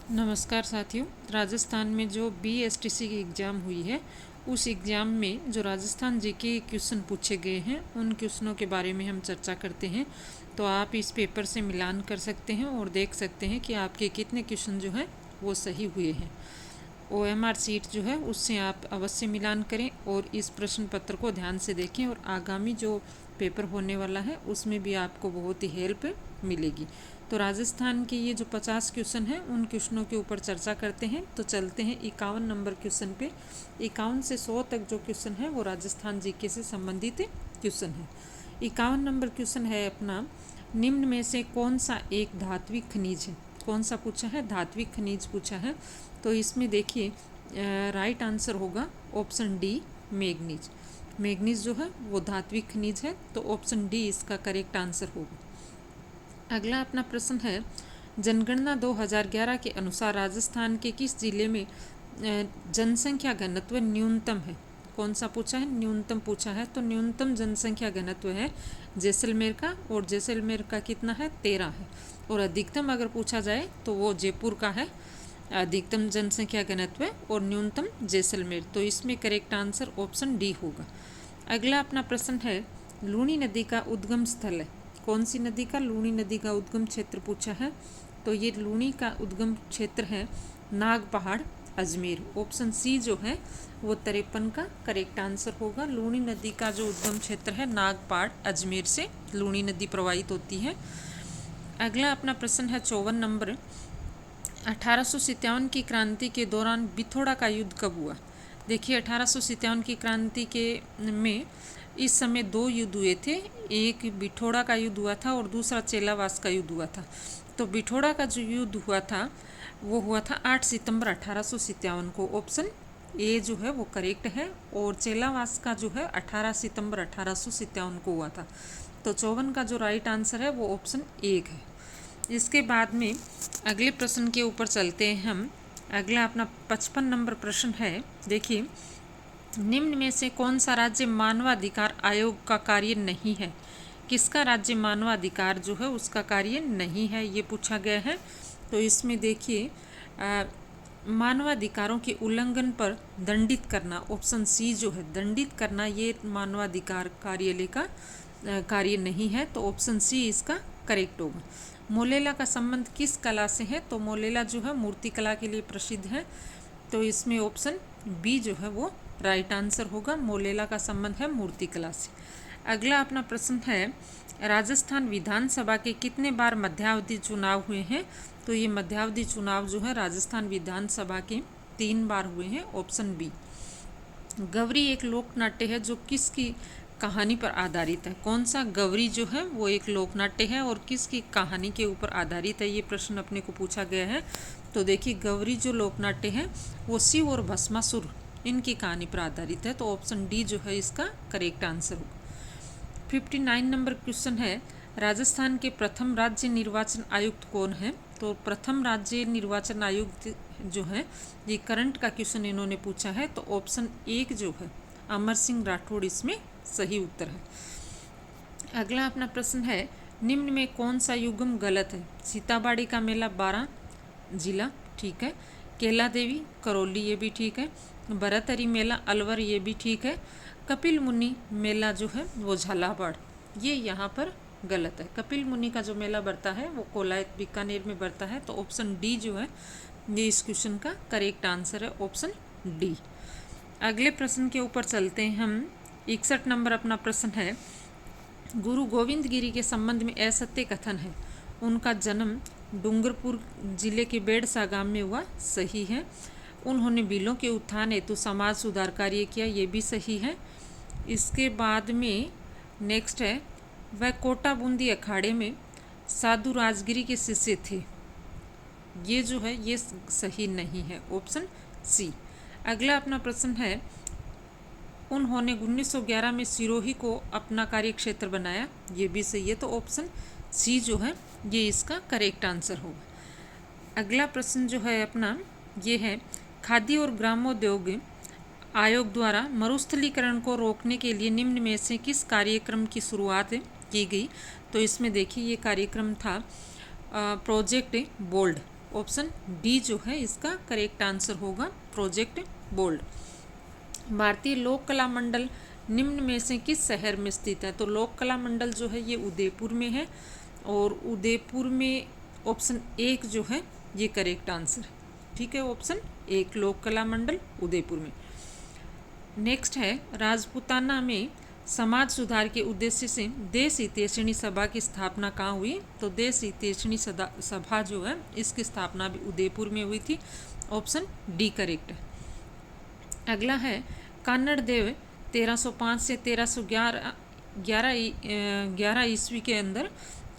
नमस्कार साथियों। राजस्थान में जो बीएसटीसी की एग्ज़ाम हुई है, उस एग्ज़ाम में जो राजस्थान जीके क्वेश्चन पूछे गए हैं, उन क्वेश्चनों के बारे में हम चर्चा करते हैं। तो आप इस पेपर से मिलान कर सकते हैं और देख सकते हैं कि आपके कितने क्वेश्चन जो हैं वो सही हुए हैं। OMR सीट जो है उससे आप अवश्य मिलान करें और इस प्रश्न पत्र को ध्यान से देखें, और आगामी जो पेपर होने वाला है उसमें भी आपको बहुत ही हेल्प मिलेगी। तो राजस्थान के ये जो 50 क्वेश्चन हैं, उन क्वेश्चनों के ऊपर चर्चा करते हैं। तो चलते हैं 51 नंबर क्वेश्चन पे। 51 से 100 तक जो क्वेश्चन है वो राजस्थान जीके से संबंधित क्वेश्चन है। 51 नंबर क्वेश्चन है अपना, निम्न में से कौन सा एक धात्विक खनिज है। कौन सा पूछा है? धात्विक खनिज पूछा है। तो इसमें देखिए राइट आंसर होगा ऑप्शन डी, मैग्नीज। मैग्नीज जो है वो धात्विक खनिज है, तो ऑप्शन डी इसका करेक्ट आंसर होगा। अगला अपना प्रश्न है, जनगणना 2011 के अनुसार राजस्थान के किस जिले में जनसंख्या घनत्व न्यूनतम है। कौन सा पूछा है? न्यूनतम पूछा है। तो न्यूनतम जनसंख्या घनत्व है जैसलमेर का, और जैसलमेर का कितना है? 13 है। और अधिकतम अगर पूछा जाए तो वो जयपुर का है। अधिकतम जनसंख्या घनत्व और न्यूनतम जैसलमेर। तो इसमें करेक्ट आंसर ऑप्शन डी होगा। अगला अपना प्रश्न है, लूणी नदी का उद्गम स्थल है। कौन सी नदी का? लूणी नदी का उद्गम क्षेत्र पूछा है। तो ये लूणी का उद्गम क्षेत्र है नाग पहाड़, अजमेर। ऑप्शन सी जो है वो 53 का करेक्ट आंसर होगा। लूणी नदी का जो उद्गम क्षेत्र है नागपाड़, अजमेर से लूणी नदी प्रवाहित होती है। अगला अपना प्रश्न है 54 नंबर, 1857 की क्रांति के दौरान बिथोड़ा का युद्ध कब हुआ। देखिए 1857 की क्रांति के में इस समय दो युद्ध हुए थे। एक बिठोड़ा का युद्ध हुआ था और दूसरा चेलावास का युद्ध हुआ था। तो बिठोड़ा का जो युद्ध हुआ था वो हुआ था 8 सितंबर 1857 को। ऑप्शन ए जो है वो करेक्ट है। और चेलावास का जो है 18 सितंबर 1857 को हुआ था। तो 54 का जो राइट आंसर है वो ऑप्शन ए है। इसके बाद में अगले प्रश्न के ऊपर चलते हैं हम। अगला अपना 55 नंबर प्रश्न है। देखिए, निम्न में से कौन सा राज्य मानवाधिकार आयोग का कार्य नहीं है। किसका राज्य मानवाधिकार जो है उसका कार्य नहीं है, ये पूछा गया है। तो इसमें देखिए मानवाधिकारों के उल्लंघन पर दंडित करना, ऑप्शन सी जो है दंडित करना, ये मानवाधिकार कार्यालय का कार्य नहीं है। तो ऑप्शन सी इसका करेक्ट होगा। मोलेला का संबंध किस कला से है। तो मोलेला जो है मूर्ति कला के लिए प्रसिद्ध है। तो इसमें ऑप्शन बी जो है वो राइट आंसर होगा। मोलेला का संबंध है मूर्ति कला से। अगला अपना प्रश्न है, राजस्थान विधानसभा के कितने बार मध्यावधि चुनाव हुए हैं। तो ये मध्यावधि चुनाव जो है राजस्थान विधानसभा के 3 बार हुए हैं। Option B. गौरी एक लोक नाट्य है जो किसकी कहानी पर आधारित है। कौन सा? गौरी जो है वो एक लोक नाट्य है और किसकी कहानी के ऊपर आधारित है, ये प्रश्न अपने को पूछा गया है। तो देखिए गौरी जो लोक नाट्य है वो शिव और भस्मासुर इनकी कहानी पर आधारित है। तो ऑप्शन डी जो है इसका करेक्ट आंसर होगा। 59 नंबर क्वेश्चन है, राजस्थान के प्रथम राज्य निर्वाचन आयुक्त कौन है। तो प्रथम राज्य निर्वाचन आयुक्त जो है ये करंट का क्वेश्चन इन्होंने पूछा है। तो ऑप्शन एक जो है अमर सिंह राठौड़ इसमें सही उत्तर है। अगला अपना प्रश्न है, निम्न में कौन सा युग्म गलत है। सीताबाड़ी का मेला 12 जिला, ठीक है। केला देवी करौली, ये भी ठीक है। भरतहरी मेला अलवर, ये भी ठीक है। कपिल मुनि मेला जो है वो झालावाड़, ये यहाँ पर गलत है। कपिल मुनि का जो मेला बढ़ता है वो कोलायत बीकानेर में बढ़ता है। तो ऑप्शन डी जो है ये इस क्वेश्चन का करेक्ट आंसर है, ऑप्शन डी। अगले प्रश्न के ऊपर चलते हैं हम। 61 नंबर अपना प्रश्न है, गुरु गोविंद गिरी के संबंध में असत्य कथन है। उनका जन्म डूंगरपुर जिले के बेड़सा गांव में हुआ, सही है। उन्होंने बिलों के उत्थान हेतु समाज सुधार कार्य किया, ये भी सही है। इसके बाद में नेक्स्ट है, वह कोटा बूंदी अखाड़े में साधु राजगिरी के शिष्य थे, ये जो है ये सही नहीं है, ऑप्शन सी। अगला अपना प्रश्न है, उन्होंने 1911 में सिरोही को अपना कार्य क्षेत्र बनाया, ये भी सही है। तो ऑप्शन सी जो है ये इसका करेक्ट आंसर होगा। अगला प्रश्न जो है अपना ये है, खादी और ग्रामोद्योग आयोग द्वारा मरुस्थलीकरण को रोकने के लिए निम्न में से किस कार्यक्रम की शुरुआत की गई। तो इसमें देखिए ये कार्यक्रम था प्रोजेक्ट बोल्ड, ऑप्शन डी जो है इसका करेक्ट आंसर होगा, प्रोजेक्ट बोल्ड। भारतीय लोक कला मंडल निम्न में से किस शहर में स्थित है? तो लोक कला मंडल जो है ये उदयपुर में है, और उदयपुर में ऑप्शन एक जो है ये करेक्ट आंसर है। ठीक है, ऑप्शन एक लोक कला मंडल उदयपुर में। नेक्स्ट है, राजपूताना में समाज सुधार के उद्देश्य से देश हितैषणी सभा की स्थापना कहाँ हुई? तो देश हितैषणी सभा जो है इसकी स्थापना भी उदयपुर में हुई थी, ऑप्शन डी करेक्ट है। अगला है, कान्नड़ देव 1305 से 1311 ईस्वी के अंदर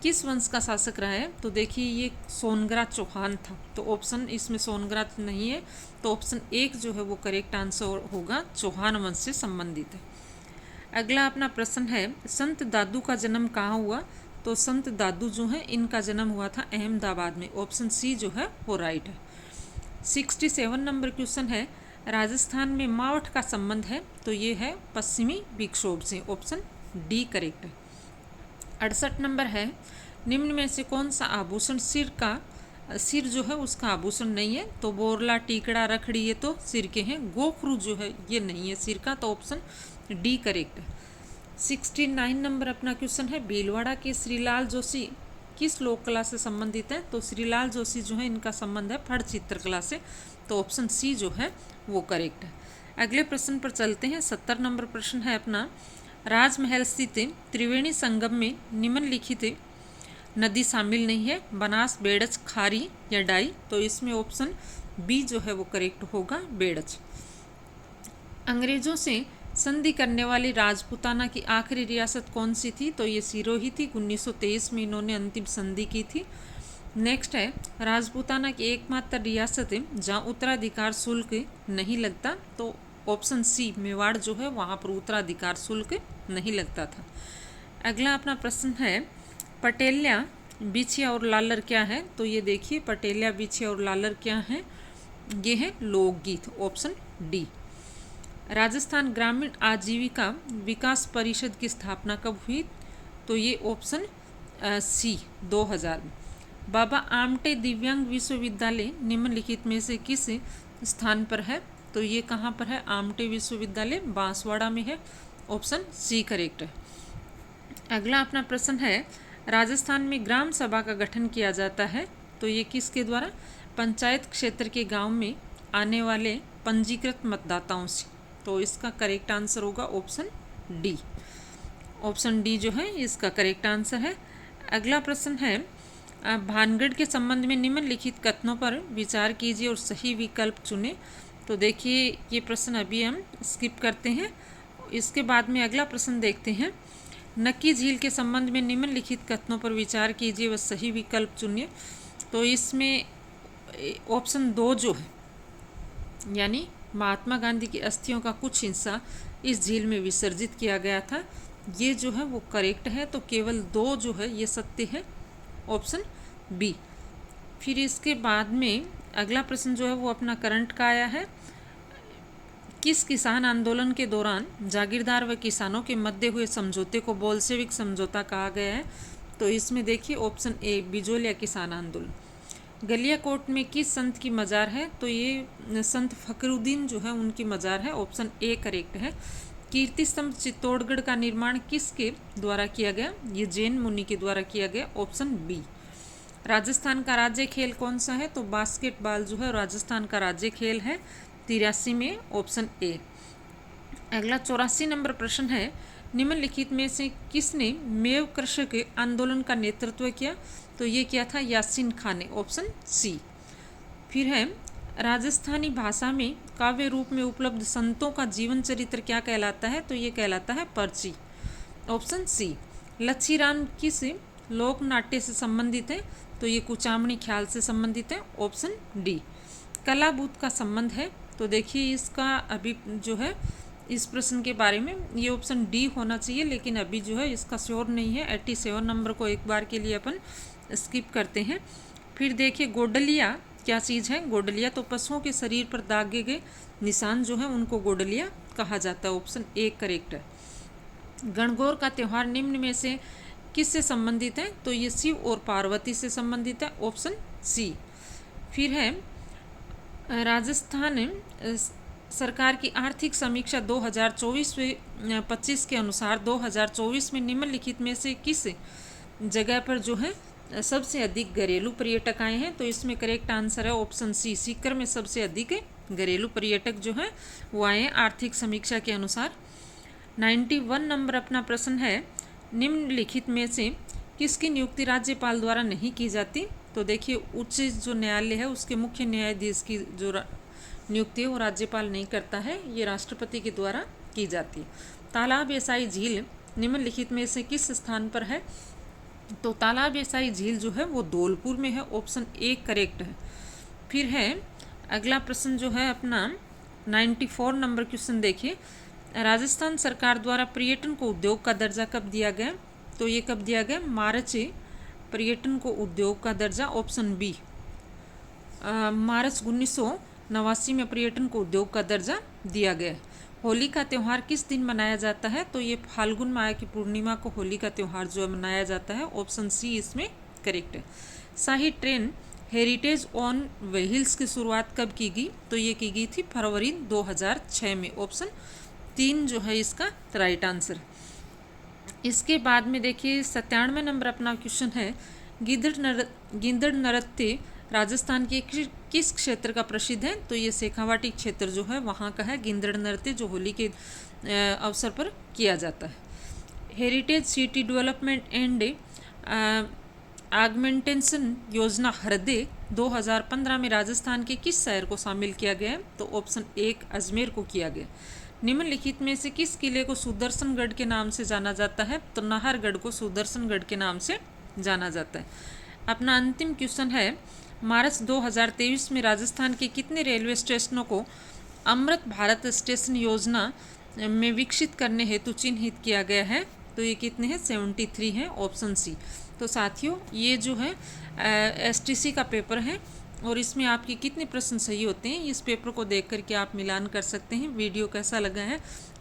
किस वंश का शासक रहा है? तो देखिए ये सोनग्रा चौहान था, तो ऑप्शन इसमें सोनग्रा नहीं है, तो ऑप्शन एक जो है वो करेक्ट आंसर होगा, चौहान वंश से संबंधित है। अगला अपना प्रश्न है, संत दादू का जन्म कहाँ हुआ? तो संत दादू जो है इनका जन्म हुआ था अहमदाबाद में, ऑप्शन सी जो है वो राइट है। 67 नंबर क्वेश्चन है, राजस्थान में मावठ का संबंध है? तो ये है पश्चिमी विक्षोभ से, ऑप्शन डी करेक्ट है। 68 नंबर है, निम्न में से कौन सा आभूषण सिर जो है उसका आभूषण नहीं है? तो बोरला, टीकड़ा, रखड़ी ये तो सिर के हैं, गोखरू जो है ये नहीं है सिर का, तो ऑप्शन डी करेक्ट है। 69 नंबर अपना क्वेश्चन है, भीलवाड़ा के श्रीलाल जोशी किस लोक कला से संबंधित है? तो श्रीलाल जोशी जो है इनका संबंध है फड़ चित्रकला से, तो ऑप्शन सी जो है वो करेक्ट है। अगले प्रश्न पर चलते हैं। 70 नंबर प्रश्न है अपना, राजमहल स्थित त्रिवेणी संगम में निम्नलिखित नदी शामिल नहीं है? बनास, बेड़च, खारी या डाई? तो इसमें ऑप्शन बी जो है वो करेक्ट होगा, बेड़च। अंग्रेजों से संधि करने वाली राजपूताना की आखिरी रियासत कौन सी थी? तो ये सिरोही थी, 1923 में इन्होंने अंतिम संधि की थी। नेक्स्ट है, राजपूताना की एकमात्र रियासत है जहाँ उत्तराधिकार शुल्क नहीं लगता? तो ऑप्शन सी मेवाड़ जो है वहाँ पर उत्तराधिकार शुल्क नहीं लगता था। अगला अपना प्रश्न है, पटेल्या, बिछिया और लालर क्या है? तो ये देखिए पटेल्या, बिछिया और लालर क्या है? ये है लोकगीत, ऑप्शन डी। राजस्थान ग्रामीण आजीविका विकास परिषद की स्थापना कब हुई? तो ये ऑप्शन सी 2000 में। बाबा आमटे दिव्यांग विश्वविद्यालय निम्नलिखित में से किस स्थान पर है? तो ये कहाँ पर है? आमटे विश्वविद्यालय बांसवाड़ा में है, ऑप्शन सी करेक्ट है। अगला अपना प्रश्न है, राजस्थान में ग्राम सभा का गठन किया जाता है? तो ये किसके द्वारा? पंचायत क्षेत्र के गांव में आने वाले पंजीकृत मतदाताओं से, तो इसका करेक्ट आंसर होगा ऑप्शन डी। ऑप्शन डी जो है इसका करेक्ट आंसर है। अगला प्रश्न है, भानगढ़ के संबंध में निम्नलिखित कथनों पर विचार कीजिए और सही विकल्प चुनें। तो देखिए ये प्रश्न अभी हम स्किप करते हैं, इसके बाद में अगला प्रश्न देखते हैं। नक्की झील के संबंध में निम्नलिखित कथनों पर विचार कीजिए व सही विकल्प चुनिए। तो इसमें ऑप्शन 2 जो है, यानी महात्मा गांधी की अस्थियों का कुछ हिस्सा इस झील में विसर्जित किया गया था, ये जो है वो करेक्ट है। तो केवल 2 जो है ये सत्य है, ऑप्शन बी। फिर इसके बाद में अगला प्रश्न जो है वो अपना करंट का आया है, किस किसान आंदोलन के दौरान जागीरदार व किसानों के मध्य हुए समझौते को बोल्शेविक समझौता कहा गया है? तो इसमें देखिए ऑप्शन ए बिजोलिया किसान आंदोलन। गलियाकोट में किस संत की मज़ार है? तो ये संत फकरुद्दीन जो है उनकी मज़ार है, ऑप्शन ए करेक्ट है। कीर्ति स्तंभ चित्तौड़गढ़ का निर्माण किसके द्वारा किया गया? ये जैन मुनि के द्वारा किया गया, ऑप्शन बी। राजस्थान का राज्य खेल कौन सा है? तो बास्केटबॉल जो है राजस्थान का राज्य खेल है, 83 में, ऑप्शन ए। अगला 84 नंबर प्रश्न है, निम्नलिखित में से किसने मेव कृषक आंदोलन का नेतृत्व किया? तो ये क्या था? यासीन खान ने, ऑप्शन सी। फिर है, राजस्थानी भाषा में काव्य रूप में उपलब्ध संतों का जीवन चरित्र क्या कहलाता है? तो ये कहलाता है पर्ची, ऑप्शन सी। लच्छीराम किस लोक नाट्य से संबंधित है? तो ये कुचामणी ख्याल से संबंधित है, ऑप्शन डी। कलाबूत का संबंध है? तो देखिए इसका अभी जो है इस प्रश्न के बारे में ये ऑप्शन डी होना चाहिए, लेकिन अभी जो है इसका श्योर नहीं है। 87 नंबर को एक बार के लिए अपन स्किप करते हैं। फिर देखिए गोडलिया क्या चीज़ है? गोडलिया तो पशुओं के शरीर पर दागे गए निशान जो है उनको गोडलिया कहा जाता है, ऑप्शन ए करेक्ट है। गणगौर का त्यौहार निम्न में से किससे संबंधित है? तो ये शिव और पार्वती से संबंधित है, ऑप्शन सी। फिर है राजस्थान सरकार की आर्थिक समीक्षा 2024-25 के अनुसार 2024 में निम्नलिखित में से किस जगह पर जो है सबसे अधिक घरेलू पर्यटक आए हैं? तो इसमें करेक्ट आंसर है ऑप्शन सी, सीकर में सबसे अधिक घरेलू पर्यटक जो है वो आए हैं आर्थिक समीक्षा के अनुसार। 91 नंबर अपना प्रश्न है, निम्नलिखित में से किसकी नियुक्ति राज्यपाल द्वारा नहीं की जाती? तो देखिए उच्च जो न्यायालय है उसके मुख्य न्यायाधीश की जो नियुक्ति है वो राज्यपाल नहीं करता है, ये राष्ट्रपति के द्वारा की जाती है। तालाब एसाई झील निम्नलिखित में से किस स्थान पर है? तो तालाब एसाई झील जो है वो धौलपुर में है, ऑप्शन ए करेक्ट है। फिर है अगला प्रश्न जो है अपना 94 नंबर क्वेश्चन देखिए, राजस्थान सरकार द्वारा पर्यटन को उद्योग का दर्जा कब दिया गया? तो ये कब दिया गया? मार्च पर्यटन को उद्योग का दर्जा, ऑप्शन बी। मार्च 1989 में पर्यटन को उद्योग का दर्जा दिया गया। होली का त्यौहार किस दिन मनाया जाता है? तो ये फाल्गुन माह की पूर्णिमा को होली का त्यौहार जो है मनाया जाता है, ऑप्शन सी इसमें करेक्ट है। शाही ट्रेन हेरिटेज ऑन व्हील्स की शुरुआत कब की गई? तो ये की गई थी फरवरी 2006 में, ऑप्शन 3 जो है इसका राइट आंसर। इसके बाद में देखिए 97 नंबर अपना क्वेश्चन है, गिंदड़ नृत्य राजस्थान के किस क्षेत्र का प्रसिद्ध है? तो ये शेखावाटी क्षेत्र जो है वहाँ का है गिंदड़ नृत्य, जो होली के अवसर पर किया जाता है। हेरिटेज सिटी डेवलपमेंट एंड आगमेंटेशन योजना हृदय 2015 में राजस्थान के किस शहर को शामिल किया गया? तो ऑप्शन 1 अजमेर को किया गया। निम्नलिखित में से किस किले को सुदर्शनगढ़ के नाम से जाना जाता है? तो नाहरगढ़ को सुदर्शनगढ़ के नाम से जाना जाता है। अपना अंतिम क्वेश्चन है, मार्च 2023 में राजस्थान के कितने रेलवे स्टेशनों को अमृत भारत स्टेशन योजना में विकसित करने हेतु चिन्हित किया गया है? तो ये कितने हैं? 73 हैं, ऑप्शन सी। तो साथियों ये जो है एसटीसी का पेपर है और इसमें आपके कितने प्रश्न सही होते हैं इस पेपर को देख करके आप मिलान कर सकते हैं। वीडियो कैसा लगा है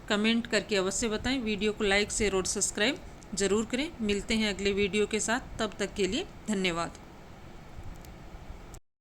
कमेंट करके अवश्य बताएं। वीडियो को लाइक शेयर और सब्सक्राइब जरूर करें। मिलते हैं अगले वीडियो के साथ, तब तक के लिए धन्यवाद।